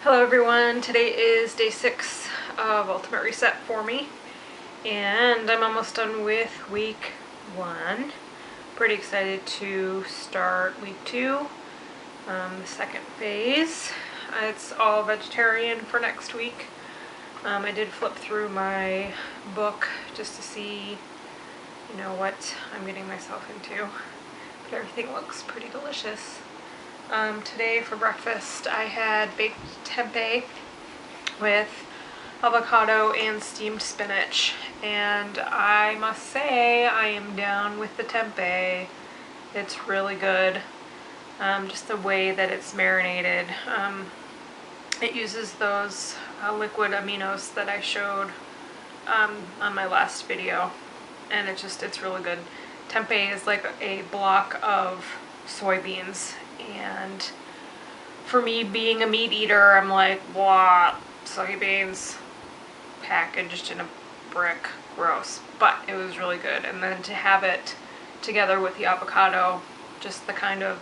Hello everyone, today is day 6 of Ultimate Reset for me, and I'm almost done with week 1. Pretty excited to start week 2, the second phase. It's all vegetarian for next week. I did flip through my book just to see, what I'm getting myself into, but everything looks pretty delicious. Today for breakfast I had baked tempeh with avocado and steamed spinach, and I must say I am down with the tempeh. It's really good. Just the way that it's marinated. It uses those liquid aminos that I showed on my last video, and it's really good. Tempeh is like a block of soybeans, and for me, being a meat eater, I'm like, blah, soybeans packaged in a brick, gross. But it was really good, and then to have it together with the avocado, just the kind of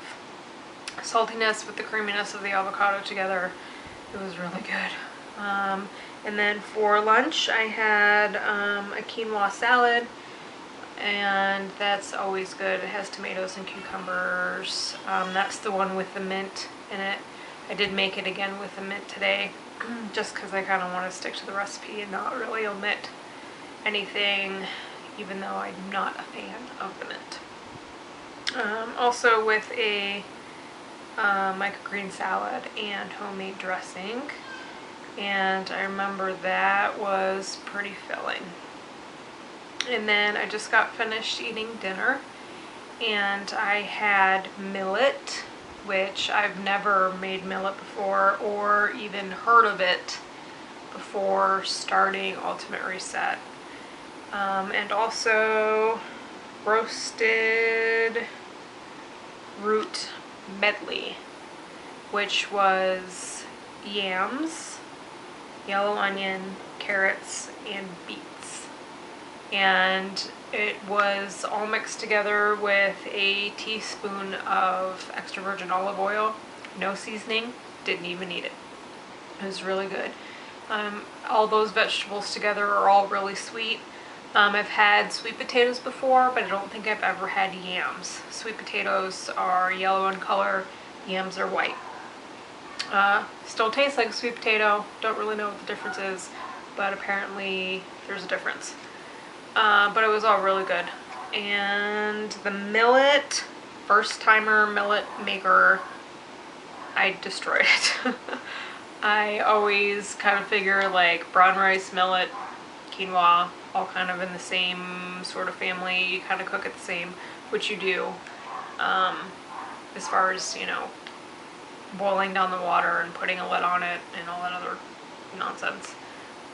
saltiness with the creaminess of the avocado together, it was really good. And then for lunch I had a quinoa salad, and that's always good. It has tomatoes and cucumbers. That's the one with the mint in it. I did make it again with the mint today, just because I kind of want to stick to the recipe and not really omit anything, even though I'm not a fan of the mint. Also with a microgreen salad and homemade dressing, and I remember that was pretty filling. And then I just got finished eating dinner, and I had millet, which I've never made millet before or even heard of it before starting Ultimate Reset. And also roasted root medley, which was yams, yellow onion, carrots, and beets. And it was all mixed together with a teaspoon of extra virgin olive oil, no seasoning, didn't even need it. It was really good. All those vegetables together are all really sweet. I've had sweet potatoes before, but I don't think I've ever had yams. Sweet potatoes are yellow in color, yams are white. Still tastes like a sweet potato, don't really know what the difference is, but apparently there's a difference. But it was all really good. And the millet, first timer millet maker, I destroyed it. I always kind of figure like brown rice, millet, quinoa, all kind of in the same sort of family. You kind of cook it the same, which you do, as far as, boiling down the water and putting a lid on it and all that other nonsense.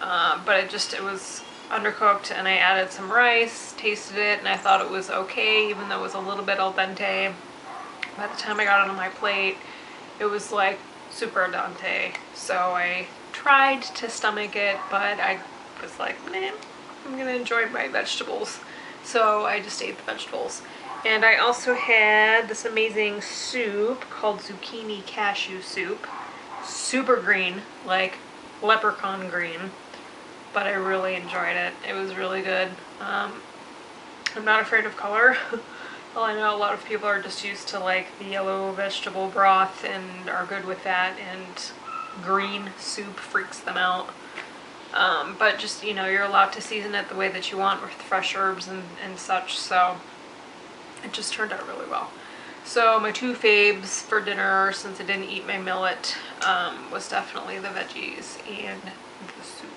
But it was undercooked, and I added some rice, tasted it, and I thought it was okay, even though it was a little bit al dente. By the time I got it on my plate, it was like super al dente. So I tried to stomach it, but I was like, nah, I'm gonna enjoy my vegetables. So I just ate the vegetables. And I also had this amazing soup called zucchini cashew soup. Super green, like leprechaun green. But I really enjoyed it. It was really good. I'm not afraid of color. Well, I know a lot of people are just used to like the yellow vegetable broth and are good with that, and green soup freaks them out. But just, you're allowed to season it the way that you want with fresh herbs and such, so it just turned out really well. So my two faves for dinner, since I didn't eat my millet, was definitely the veggies and the soup.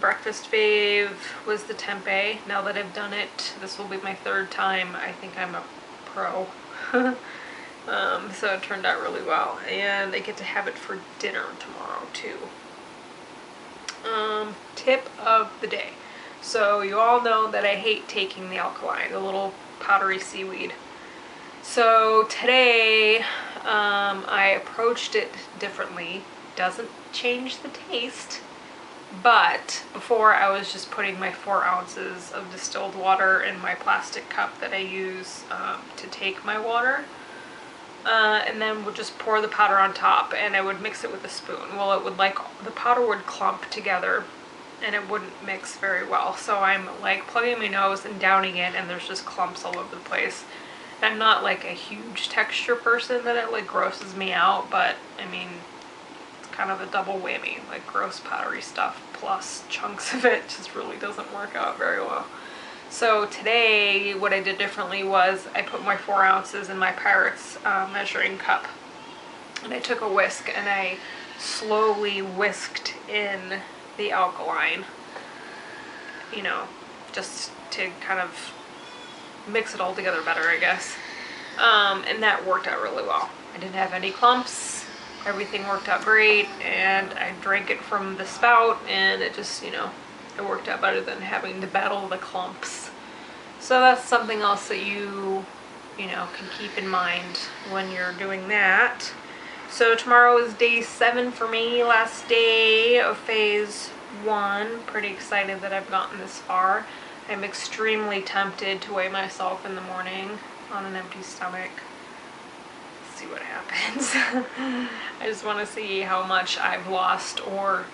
Breakfast fave was the tempeh. Now that I've done it, this will be my 3rd time. I think I'm a pro. So it turned out really well, and I get to have it for dinner tomorrow too. Tip of the day. So you all know that I hate taking the alkaline, the little powdery seaweed. So today I approached it differently. Doesn't change the taste. But before, I was just putting my 4 ounces of distilled water in my plastic cup that I use to take my water. and then would just pour the powder on top, and I would mix it with a spoon. Well, it would the powder would clump together and it wouldn't mix very well. So I'm like plugging my nose and downing it, and there's just clumps all over the place. I'm not like a huge texture person that it like grosses me out, but I mean, it's kind of a double whammy, like gross powdery stuff plus chunks of it just really doesn't work out very well. So today what I did differently was I put my 4 ounces in my Pirates measuring cup, and I took a whisk and I slowly whisked in the alkaline, you know, just to kind of mix it all together better, I guess. And that worked out really well. I didn't have any clumps, everything worked out great, and I drank it from the spout, and it just, you know, it worked out better than having to battle the clumps. So that's something else that you know, can keep in mind when you're doing that. So tomorrow is day 7 for me, last day of phase 1. Pretty excited that I've gotten this far. I'm extremely tempted to weigh myself in the morning on an empty stomach. Let's see what happens. I just want to see how much I've lost or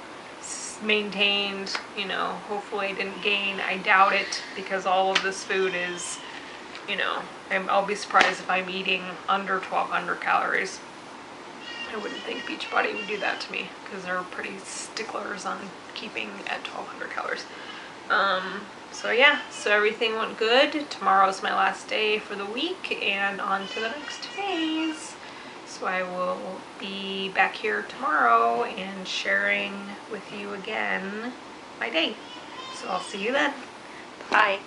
maintained, you know. Hopefully I didn't gain. I doubt it, because all of this food is, you know, I'll be surprised if I'm eating under 1,200 calories. I wouldn't think Beachbody would do that to me, because they're pretty sticklers on keeping at 1,200 calories. So yeah, so everything went good. Tomorrow's my last day for the week, and on to the next phase. So I will be back here tomorrow and sharing with you again my day. So I'll see you then. Bye.